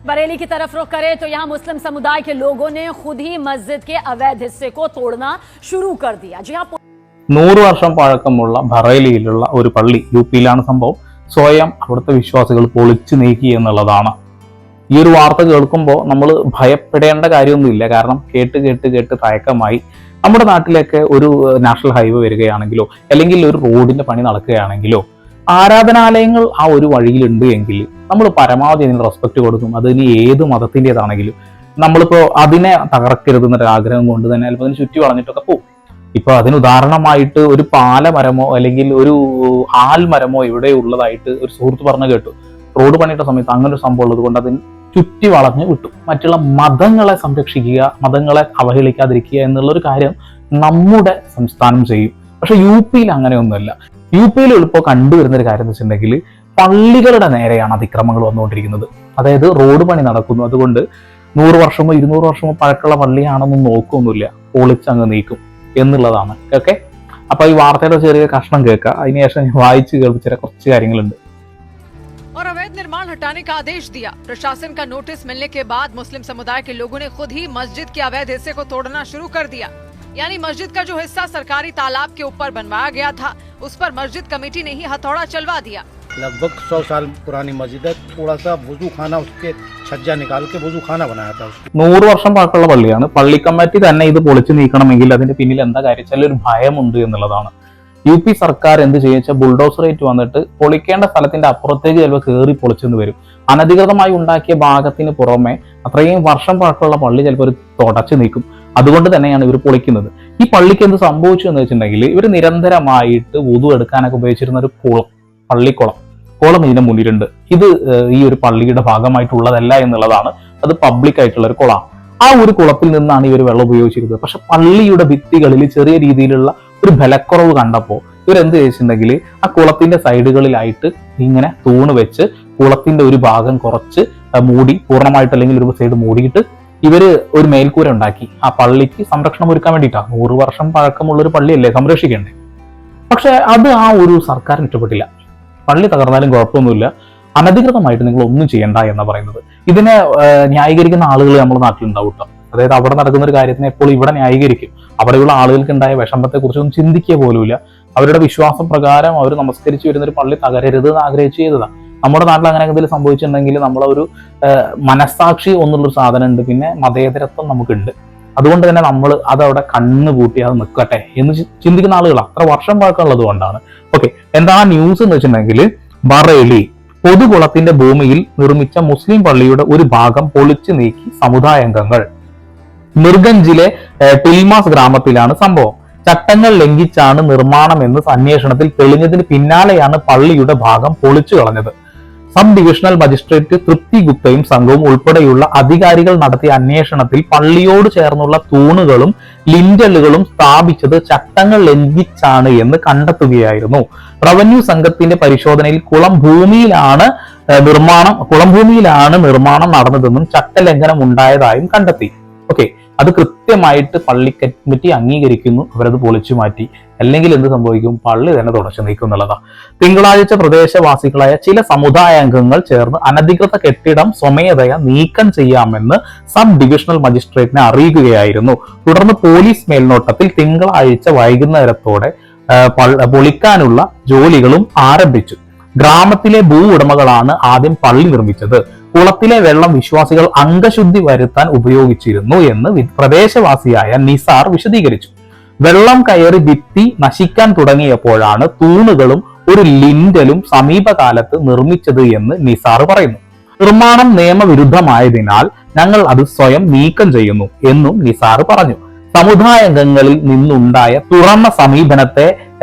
बरेली की तरफ रुख करें तो यहाँ मुस्लिम समुदाय के लोगों ने खुद ही मस्जिद के अवैध हिस्से को तोड़ना शुरू कर दिया। जी हाँ, 100 വർഷം പഴക്കമുള്ള ബറേലിയിലുള്ള ഒരു പള്ളി, യു.പിയിലാണ് സംഭവം, സ്വയം അവിടുത്തെ വിശ്വാസികൾ പൊളിച്ചു നീക്കി എന്നുള്ളതാണ്. ഈ ഒരു വാർത്ത കേൾക്കുമ്പോൾ നമ്മൾ ഭയപ്പെടേണ്ട കാര്യമൊന്നുമില്ല. കാരണം കേട്ട് കേട്ട് കേട്ട് തയക്കമായി. നമ്മുടെ നാട്ടിലൊക്കെ ഒരു നാഷണൽ ഹൈവേ വരികയാണെങ്കിലോ അല്ലെങ്കിൽ ഒരു റോഡിന്റെ പണി നടക്കുകയാണെങ്കിലോ ആരാധനാലയങ്ങൾ ആ ഒരു വഴിയിലുണ്ട് എങ്കിൽ നമ്മൾ പരമാവധി അതിന് റെസ്പെക്ട് കൊടുക്കും. അതിന് ഏത് മതത്തിൻ്റെതാണെങ്കിലും നമ്മളിപ്പോൾ അതിനെ തകർക്കരുതെന്നൊരു ആഗ്രഹം കൊണ്ട് തന്നെ ചിലപ്പോൾ അതിന് ചുറ്റി വളഞ്ഞിട്ടൊക്കെ പോകും. ഇപ്പൊ അതിന് ഉദാഹരണമായിട്ട് ഒരു പാലമരമോ അല്ലെങ്കിൽ ഒരു ആൽമരമോ ഇവിടെ ഉള്ളതായിട്ട് ഒരു സുഹൃത്ത് പറഞ്ഞു കേട്ടു. റോഡ് പണിയിട്ട സമയത്ത് അങ്ങനെ ഒരു സംഭവം ഉള്ളത് കൊണ്ട് അതിന് ചുറ്റി വളഞ്ഞ് വിട്ടു. മറ്റുള്ള മതങ്ങളെ സംരക്ഷിക്കുക, മതങ്ങളെ അവഹേളിക്കാതിരിക്കുക എന്നുള്ളൊരു കാര്യം നമ്മുടെ സംസ്ഥാനം ചെയ്യും. പക്ഷെ യു.പിയിൽ അങ്ങനെയൊന്നുമല്ല. യു.പിയിൽ ഇപ്പോൾ കണ്ടുവരുന്ന ഒരു കാര്യം എന്ന് വെച്ചിട്ടുണ്ടെങ്കിൽ പള്ളികളുടെ നേരെയാണ് അതിക്രമങ്ങൾ വന്നുകൊണ്ടിരിക്കുന്നത്. അതായത് റോഡ് പണി നടക്കുന്നു, അതുകൊണ്ട് 100 വർഷമോ 200 വർഷമോ പഴക്കമുള്ള പള്ളിയാണെന്നും നോക്കൊന്നുമില്ല, പൊളിച്ചങ്ങ് നീക്കും എന്നുള്ളതാണ്. ഓക്കെ, അപ്പൊ ഈ വാർത്തയുടെ ചെറിയ കഷ്ണം കേൾക്കുക, അതിനുശേഷം ഞാൻ വായിച്ച് കേൾപ്പിച്ച കുറച്ച് കാര്യങ്ങളുണ്ട്. और अवैध निर्माण हटाने का आदेश दिया। प्रशासन का नोटिस मिलने के बाद मुस्लिम समुदाय के लोगों ने खुद ही मस्जिद के अवैध हिस्से को तोड़ना शुरू कर दिया। यानी मस्जिद का जो हिस्सा सरकारी तालाब के ऊपर बनवाया गया था, उस पर मस्जिद कमेटी ने ही हथौड़ा चलवा दिया। लगभग 100 साल पुरानी मस्जिद है। थोड़ा सा वजू खाना, उसके छज्जा निकाल के वजू खाना बनाया था। 100 വർഷം പഴക്കമുള്ള പള്ളിയാണ്. പള്ളി കമ്മിറ്റി തന്നെ ഇത് പൊളിച്ചു നീക്കണമെങ്കിൽ അതിന്റെ പിന്നിൽ എന്താ കാര്യം വെച്ചാൽ ഒരു ഭയമുണ്ട് എന്നുള്ളതാണ്. യു.പി സർക്കാർ എന്ത് ചെയ്യുക, ബുൾഡോസറേറ്റ് വന്നിട്ട് പൊളിക്കേണ്ട സ്ഥലത്തിന്റെ അപ്പുറത്തേക്ക് ചിലപ്പോൾ കയറി പൊളിച്ചെന്ന് വരും. അനധികൃതമായി ഉണ്ടാക്കിയ ഭാഗത്തിന് പുറമെ അത്രയും വർഷം പഴക്കമുള്ള പള്ളി ചിലപ്പോൾ ഒരു തുടച്ചു നീക്കും. അതുകൊണ്ട് തന്നെയാണ് ഇവർ പൊളിക്കുന്നത്. ഈ പള്ളിക്ക് എന്ത് സംഭവിച്ചു എന്ന് വെച്ചിട്ടുണ്ടെങ്കിൽ ഇവർ നിരന്തരമായിട്ട് വുദു എടുക്കാനൊക്കെ ഉപയോഗിച്ചിരുന്ന ഒരു കുളം, പള്ളിക്കുളം, കുളം ഇതിന് മുന്നിലുണ്ട്. ഇത് ഈ ഒരു പള്ളിയുടെ ഭാഗമായിട്ടുള്ളതല്ല എന്നുള്ളതാണ്. അത് പബ്ലിക് ആയിട്ടുള്ള ഒരു കുളമാണ്. ആ ഒരു കുളത്തിൽ നിന്നാണ് ഇവർ വെള്ളം ഉപയോഗിച്ചിരുന്നത്. പക്ഷെ പള്ളിയുടെ ഭിത്തികളിൽ ചെറിയ രീതിയിലുള്ള ഒരു ബലക്കുറവ് കണ്ടപ്പോൾ ഇവരെന്ത് ചെയ്തിട്ടുണ്ടെങ്കിൽ ആ കുളത്തിന്റെ സൈഡുകളിലായിട്ട് ഇങ്ങനെ തൂണ് വെച്ച് കുളത്തിന്റെ ഒരു ഭാഗം കുറച്ച് മൂടി, പൂർണ്ണമായിട്ട് അല്ലെങ്കിൽ ഒരു സൈഡ് മൂടിയിട്ട് ഇവര് ഒരു മേൽക്കൂര ഉണ്ടാക്കി ആ പള്ളിക്ക് സംരക്ഷണം ഒരുക്കാൻ വേണ്ടിയിട്ടാണ്. 100 വർഷം പഴക്കമുള്ള ഒരു പള്ളിയല്ലേ, സംരക്ഷിക്കണ്ടേ. പക്ഷെ അത് ആ ഒരു സർക്കാരിന് ഇഷ്ടപ്പെട്ടില്ല. പള്ളി തകർന്നാലും കുഴപ്പമൊന്നുമില്ല, അനധികൃതമായിട്ട് നിങ്ങൾ ഒന്നും ചെയ്യണ്ട എന്ന് പറയുന്നത്. ഇതിനെ ന്യായീകരിക്കുന്ന ആളുകൾ നമ്മുടെ നാട്ടിലുണ്ടാവും കേട്ടോ. അതായത് അവിടെ നടക്കുന്ന ഒരു കാര്യത്തിനെ എപ്പോഴും ഇവിടെ ന്യായീകരിക്കും. അവിടെയുള്ള ആളുകൾക്ക് ഉണ്ടായ വിഷമത്തെ കുറിച്ചൊന്നും ചിന്തിക്കുക പോലുമില്ല. അവരുടെ വിശ്വാസം പ്രകാരം അവർ നമസ്കരിച്ച് വരുന്ന ഒരു പള്ളി തകരരുത് എന്ന് ആഗ്രഹിച്ച് ചെയ്തതാണ്. നമ്മുടെ നാട്ടിൽ അങ്ങനെ എന്തെങ്കിലും സംഭവിച്ചിട്ടുണ്ടെങ്കിൽ നമ്മളൊരു മനസ്സാക്ഷി ഒന്നുള്ളൊരു സാധനം ഉണ്ട്, പിന്നെ മതേതരത്വം നമുക്കുണ്ട്. അതുകൊണ്ട് തന്നെ നമ്മൾ അതവിടെ കണ്ണുപൂട്ടി അത് നിൽക്കട്ടെ എന്ന് ചിന്തിക്കുന്ന ആളുകൾ അത്ര വർഷം പഴക്കമുള്ളത് കൊണ്ടാണ്. ഓക്കെ, എന്താ ന്യൂസ് എന്ന് വെച്ചിട്ടുണ്ടെങ്കിൽ ബറേലി പൊതുകുളത്തിന്റെ ഭൂമിയിൽ നിർമ്മിച്ച മുസ്ലിം പള്ളിയുടെ ഒരു ഭാഗം പൊളിച്ചു നീക്കി സമുദായാംഗങ്ങൾ. മിർഗഞ്ചിലെ ടിൽമാസ് ഗ്രാമത്തിലാണ് സംഭവം. ചട്ടങ്ങൾ ലംഘിച്ചാണ് നിർമ്മാണം എന്ന് അന്വേഷണത്തിൽ തെളിഞ്ഞതിന് പിന്നാലെയാണ് പള്ളിയുടെ ഭാഗം പൊളിച്ചു കളഞ്ഞത്. സബ് ഡിവിഷണൽ മജിസ്ട്രേറ്റ് തൃപ്തി ഗുപ്തയും സംഘവും ഉൾപ്പെടെയുള്ള അധികാരികൾ നടത്തിയ അന്വേഷണത്തിൽ പള്ളിയോട് ചേർന്നുള്ള തൂണുകളും ലിൻഡലുകളും സ്ഥാപിച്ചത് ചട്ടങ്ങൾ ലംഘിച്ചാണ് എന്ന് കണ്ടെത്തുകയായിരുന്നു. റവന്യൂ സംഘത്തിന്റെ പരിശോധനയിൽ കുളം ഭൂമിയിലാണ് നിർമ്മാണം നടന്നതെന്നും ചട്ടലംഘനം ഉണ്ടായതായും കണ്ടെത്തി. ഓക്കെ, അത് കൃത്യമായിട്ട് പള്ളി കമ്മിറ്റി അംഗീകരിക്കുന്നു, അവരത് പൊളിച്ചു മാറ്റി. അല്ലെങ്കിൽ എന്ത് സംഭവിക്കും, പള്ളി തന്നെ തുടച്ചു നീക്കും എന്നുള്ളതാണ്. തിങ്കളാഴ്ച പ്രദേശവാസികളായ ചില സമുദായാംഗങ്ങൾ ചേർന്ന് അനധികൃത കെട്ടിടം സ്വമേധയ നീക്കം ചെയ്യാമെന്ന് സബ് ഡിവിഷണൽ മജിസ്ട്രേറ്റിനെ അറിയിക്കുകയായിരുന്നു. തുടർന്ന് പോലീസ് മേൽനോട്ടത്തിൽ തിങ്കളാഴ്ച വൈകുന്നേരത്തോടെ പൊളിക്കാനുള്ള ജോലികളും ആരംഭിച്ചു. ഗ്രാമത്തിലെ ഭൂ ഉടമകളാണ് ആദ്യം പള്ളി നിർമ്മിച്ചത്. കുളത്തിലെ വെള്ളം വിശ്വാസികൾ അംഗശുദ്ധി വരുത്താൻ ഉപയോഗിച്ചിരുന്നു എന്ന് പ്രദേശവാസിയായ നിസാർ വിശദീകരിച്ചു. വെള്ളം കയറി ഭിത്തി നശിക്കാൻ തുടങ്ങിയപ്പോഴാണ് തൂണുകളും ഒരു ലിൻഡലും സമീപകാലത്ത് നിർമ്മിച്ചത് എന്ന് നിസാർ പറയുന്നു. നിർമ്മാണം നിയമവിരുദ്ധമായതിനാൽ ഞങ്ങൾ അത് സ്വയം നീക്കം ചെയ്യുന്നു എന്നും നിസാർ പറഞ്ഞു. സമുദായാംഗങ്ങളിൽ നിന്നുണ്ടായ തുറന്ന സമീപനത്തെ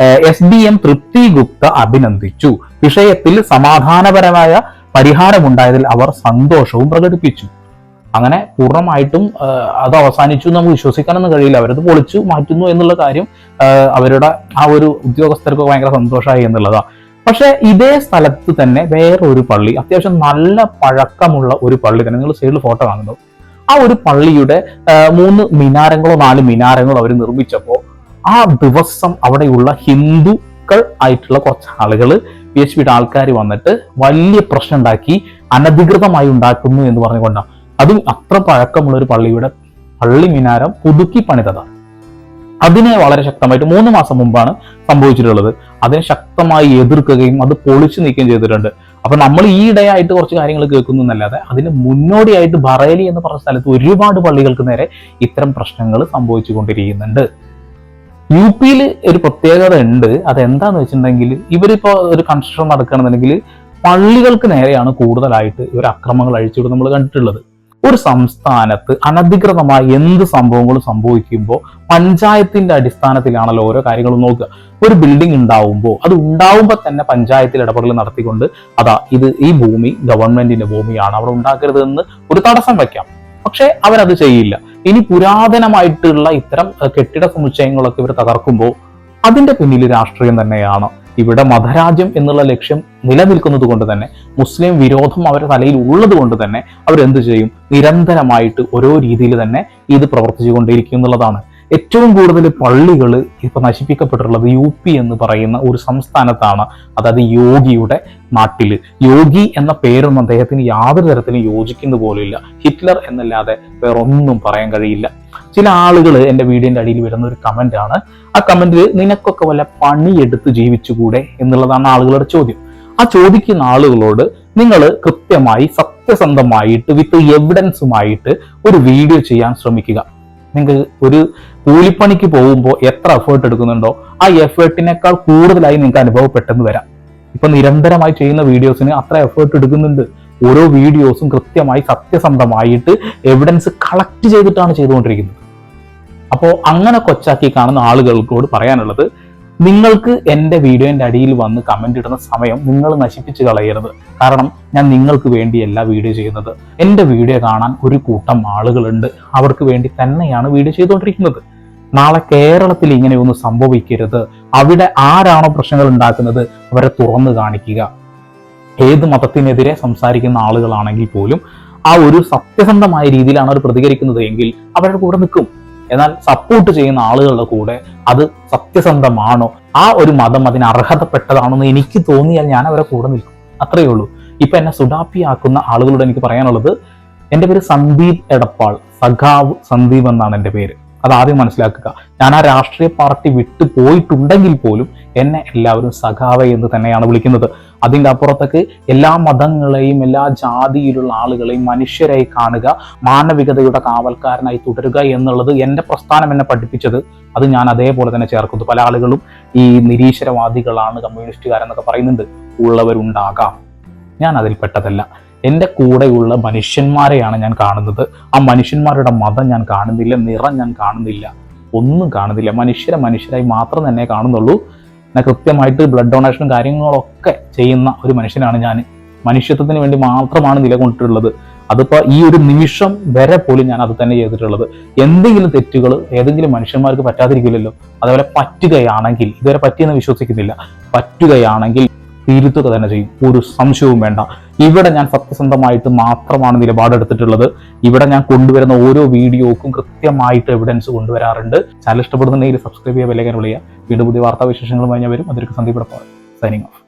SDM തൃപ്തി ഗുപ്ത അഭിനന്ദിച്ചു. വിഷയത്തിൽ സമാധാനപരമായ പരിഹാരമുണ്ടായതിൽ അവർ സന്തോഷവും പ്രകടിപ്പിച്ചു. അങ്ങനെ പൂർണ്ണമായിട്ടും അത് അവസാനിച്ചു നമുക്ക് വിശ്വസിക്കാനൊന്നും കഴിയില്ല. അവരത് പൊളിച്ചു മാറ്റുന്നു എന്നുള്ള കാര്യം അവരുടെ ആ ഒരു ഉദ്യോഗസ്ഥർക്ക് ഭയങ്കര സന്തോഷമായി എന്നുള്ളതാണ്. പക്ഷെ ഇതേ സ്ഥലത്ത് തന്നെ വേറൊരു പള്ളി, അത്യാവശ്യം നല്ല പഴക്കമുള്ള ഒരു പള്ളി തന്നെ, നിങ്ങൾ സൈഡിൽ ഫോട്ടോ കാണുന്നു. ആ ഒരു പള്ളിയുടെ 3 മിനാരങ്ങളോ 4 മിനാരങ്ങളോ അവർ നിർമ്മിച്ചപ്പോൾ ആ ദിവസം അവിടെയുള്ള ഹിന്ദുക്കൾ ആയിട്ടുള്ള കുറച്ച് ആളുകൾ PHP ആൾക്കാർ വന്നിട്ട് വലിയ പ്രശ്നം ഉണ്ടാക്കി അനധികൃതമായി ഉണ്ടാക്കുന്നു എന്ന് പറഞ്ഞുകൊണ്ടാണ്. അതും അത്ര പഴക്കമുള്ള ഒരു പള്ളിയുടെ പള്ളി മിനാരം പുതുക്കി പണിതതാണ്. അതിനെ വളരെ ശക്തമായിട്ട് 3 മാസം മുമ്പാണ് സംഭവിച്ചിട്ടുള്ളത്. അതിനെ ശക്തമായി എതിർക്കുകയും അത് പൊളിച്ചു നീക്കുകയും ചെയ്തിട്ടുണ്ട്. അപ്പൊ നമ്മൾ ഈ ഇടയായിട്ട് കുറച്ച് കാര്യങ്ങൾ കേൾക്കുന്നല്ലാതെ അതിന് മുന്നോടിയായിട്ട് ബറേലി എന്ന് പറഞ്ഞ സ്ഥലത്ത് ഒരുപാട് പള്ളികൾക്ക് നേരെ ഇത്തരം പ്രശ്നങ്ങൾ സംഭവിച്ചുകൊണ്ടിരിക്കുന്നുണ്ട്. UP ഒരു പ്രത്യേകത ഉണ്ട്. അതെന്താന്ന് വെച്ചിട്ടുണ്ടെങ്കിൽ ഇവരിപ്പോ ഒരു കൺസ്ട്രക്ഷൻ നടക്കുകയാണെന്നുണ്ടെങ്കിൽ പള്ളികൾക്ക് നേരെയാണ് കൂടുതലായിട്ട് ഇവർ അക്രമങ്ങൾ അഴിച്ചുവിടുന്നത് നമ്മൾ കണ്ടിട്ടുള്ളത്. ഒരു സംസ്ഥാനത്ത് അനധികൃതമായി എന്ത് സംഭവങ്ങളും സംഭവിക്കുമ്പോൾ പഞ്ചായത്തിന്റെ അടിസ്ഥാനത്തിലാണല്ലോ ഓരോ കാര്യങ്ങളും നോക്കുക. ഒരു ബിൽഡിംഗ് ഉണ്ടാവുമ്പോൾ അത് ഉണ്ടാവുമ്പോൾ തന്നെ പഞ്ചായത്തിൽ ഇടപെടൽ നടത്തിക്കൊണ്ട് ഈ ഭൂമി ഗവൺമെന്റിന്റെ ഭൂമിയാണ്, അവിടെ ഉണ്ടാക്കരുത് എന്ന് ഒരു തടസ്സം വെക്കാം. പക്ഷെ അവരത് ചെയ്യില്ല. ഇനി പുരാതനമായിട്ടുള്ള ഇത്തരം കെട്ടിട സമുച്ചയങ്ങളൊക്കെ ഇവർ തകർക്കുമ്പോൾ അതിന്റെ പിന്നിൽ രാഷ്ട്രീയം തന്നെയാണ്. ഇവിടെ മതരാജ്യം എന്നുള്ള ലക്ഷ്യം നിലനിൽക്കുന്നത് കൊണ്ട് തന്നെ മുസ്ലിം വിരോധം അവരുടെ തലയിൽ ഉള്ളത് കൊണ്ട് തന്നെ അവരെന്ത് ചെയ്യും? നിരന്തരമായിട്ട് ഓരോ രീതിയിൽ തന്നെ ഇത് പ്രവർത്തിച്ചുകൊണ്ടിരിക്കും എന്നുള്ളതാണ്. ഏറ്റവും കൂടുതൽ പള്ളികൾ ഇപ്പൊ നശിപ്പിക്കപ്പെട്ടിട്ടുള്ളത് UP എന്ന് പറയുന്ന ഒരു സംസ്ഥാനത്താണ്. അതായത് യോഗിയുടെ നാട്ടില്. യോഗി എന്ന പേരൊന്നും അദ്ദേഹത്തിന് യാതൊരു തരത്തിലും യോജിക്കുന്ന പോലുമില്ല. ഹിറ്റ്ലർ എന്നല്ലാതെ വേറൊന്നും പറയാൻ കഴിയില്ല. ചില ആളുകൾ എൻ്റെ വീഡിയോന്റെ അടിയിൽ വരുന്ന ഒരു കമന്റ് ആണ്. ആ കമന്റിൽ നിനക്കൊക്കെ വല്ല പണിയെടുത്ത് ജീവിച്ചുകൂടെ എന്നുള്ളതാണ് ആളുകളുടെ ചോദ്യം. ആ ചോദിക്കുന്ന ആളുകളോട് നിങ്ങൾ കൃത്യമായി സത്യസന്ധമായിട്ട് വിത്ത് എവിഡൻസുമായിട്ട് ഒരു വീഡിയോ ചെയ്യാൻ ശ്രമിക്കുക. നിങ്ങൾ ഒരു കൂലിപ്പണിക്ക് പോകുമ്പോൾ എത്ര എഫേർട്ട് എടുക്കുന്നുണ്ടോ ആ എഫേർട്ടിനേക്കാൾ കൂടുതലായി നിങ്ങൾക്ക് അനുഭവപ്പെട്ടെന്ന് വരാം. ഇപ്പൊ നിരന്തരമായി ചെയ്യുന്ന വീഡിയോസിന് അത്ര എഫേർട്ട് എടുക്കുന്നുണ്ട്. ഓരോ വീഡിയോസും കൃത്യമായി സത്യസന്ധമായിട്ട് എവിഡൻസ് കളക്ട് ചെയ്തിട്ടാണ് ചെയ്തുകൊണ്ടിരിക്കുന്നത്. അപ്പോൾ അങ്ങനെ കൊച്ചാക്കി കാണുന്ന ആളുകൾക്കോട് പറയാനുള്ളത്, നിങ്ങൾക്ക് എൻ്റെ വീഡിയോന്റെ അടിയിൽ വന്ന് കമന്റ് ഇടുന്ന സമയം നിങ്ങൾ നശിപ്പിച്ച് കളയരുത്. കാരണം ഞാൻ നിങ്ങൾക്ക് വേണ്ടിയല്ല വീഡിയോ ചെയ്യുന്നത്. എൻ്റെ വീഡിയോ കാണാൻ ഒരു കൂട്ടം ആളുകളുണ്ട്. അവർക്ക് വേണ്ടി തന്നെയാണ് വീഡിയോ ചെയ്തുകൊണ്ടിരിക്കുന്നത്. നാളെ കേരളത്തിൽ ഇങ്ങനെയൊന്നും സംഭവിക്കരുത്. അവിടെ ആരാണോ പ്രശ്നങ്ങൾ ഉണ്ടാക്കുന്നത് അവരെ തുറന്നു കാണിക്കുക. ഏത് മതത്തിനെതിരെ സംസാരിക്കുന്ന ആളുകളാണെങ്കിൽ പോലും ആ ഒരു സത്യസന്ധമായ രീതിയിലാണ് അവർ പ്രതികരിക്കുന്നത് എങ്കിൽ അവരുടെ കൂടെ നിൽക്കും. എന്നാൽ സപ്പോർട്ട് ചെയ്യുന്ന ആളുകളുടെ കൂടെ അത് സത്യസന്ധമാണോ, ആ ഒരു മതം അതിന് അർഹതപ്പെട്ടതാണെന്ന് എനിക്ക് തോന്നിയാൽ ഞാൻ അവരെ കൂടെ നിൽക്കും. അത്രയേ ഉള്ളൂ. ഇപ്പൊ എന്നെ സുഡാപ്പിയാക്കുന്ന ആളുകളോട് എനിക്ക് പറയാനുള്ളത്, എൻ്റെ പേര് സന്ദീപ് എടപ്പാൾ, സഖാവ് സന്ദീപ് എന്നാണ് എൻ്റെ പേര്. അതാദ്യം മനസ്സിലാക്കുക. ഞാൻ ആ രാഷ്ട്രീയ പാർട്ടി വിട്ടു പോയിട്ടുണ്ടെങ്കിൽ പോലും എന്നെ എല്ലാവരും സഖാവ എന്ന് തന്നെയാണ് വിളിക്കുന്നത്. അതിൻ്റെ അപ്പുറത്തേക്ക് എല്ലാ മതങ്ങളെയും എല്ലാ ജാതിയിലുള്ള ആളുകളെയും മനുഷ്യരായി കാണുക, മാനവികതയുടെ കാവൽക്കാരനായി തുടരുക എന്നുള്ളത് എൻ്റെ പ്രസ്ഥാനം എന്നെ പഠിപ്പിച്ചത്. അത് ഞാൻ അതേപോലെ തന്നെ ചേർക്കുന്നു. പല ആളുകളും ഈ നിരീശ്വരവാദികളാണ്, കമ്മ്യൂണിസ്റ്റുകാരെന്നൊക്കെ പറയുന്നുണ്ട്. ഉള്ളവരുണ്ടാകാം, ഞാൻ അതിൽപ്പെട്ടതല്ല. എൻ്റെ കൂടെയുള്ള മനുഷ്യന്മാരെയാണ് ഞാൻ കാണുന്നത്. ആ മനുഷ്യന്മാരുടെ മതം ഞാൻ കാണുന്നില്ല, നിറം ഞാൻ കാണുന്നില്ല, ഒന്നും കാണുന്നില്ല. മനുഷ്യരായി മാത്രം തന്നെ കാണുന്നുള്ളൂ. ഞാൻ കൃത്യമായിട്ട് ബ്ലഡ് ഡൊണേഷനും കാര്യങ്ങളൊക്കെ ചെയ്യുന്ന ഒരു മനുഷ്യനാണ് ഞാൻ. മനുഷ്യത്വത്തിന് വേണ്ടി മാത്രമാണ് നിലകൊണ്ടിട്ടുള്ളത്. അതിപ്പോൾ ഈ ഒരു നിമിഷം വരെ പോലും ഞാൻ അത് തന്നെ ചെയ്തിട്ടുള്ളത്. എന്തെങ്കിലും തെറ്റുകൾ ഏതെങ്കിലും മനുഷ്യന്മാർക്ക് പറ്റാതിരിക്കില്ലല്ലോ. അതേപോലെ പറ്റുകയാണെങ്കിൽ, ഇതുവരെ പറ്റിയെന്ന് വിശ്വസിക്കുന്നില്ല, പറ്റുകയാണെങ്കിൽ തിരുത്തുക തന്നെ ചെയ്യും, ഒരു സംശയവും വേണ്ട. ഇവിടെ ഞാൻ സത്യസന്ധമായിട്ട് മാത്രമാണ് നിലപാടെടുത്തിട്ടുള്ളത്. ഇവിടെ ഞാൻ കൊണ്ടുവരുന്ന ഓരോ വീഡിയോക്കും കൃത്യമായിട്ട് എവിഡൻസ് കൊണ്ടുവരാറുണ്ട്. ചാനൽ ഇഷ്ടപ്പെടുന്നുണ്ടെങ്കിൽ സബ്സ്ക്രൈബ് ചെയ്യുക, ബെല്ലൈക്കൻ വിളിക്കുക. വീണ്ടും പുതിയ വാർത്താവിശേഷങ്ങളുമായി ഞാൻ വരും. അതിലേക്ക് സന്ദീപ് എടപ്പാൾ സൈനിങ് ഓഫ്.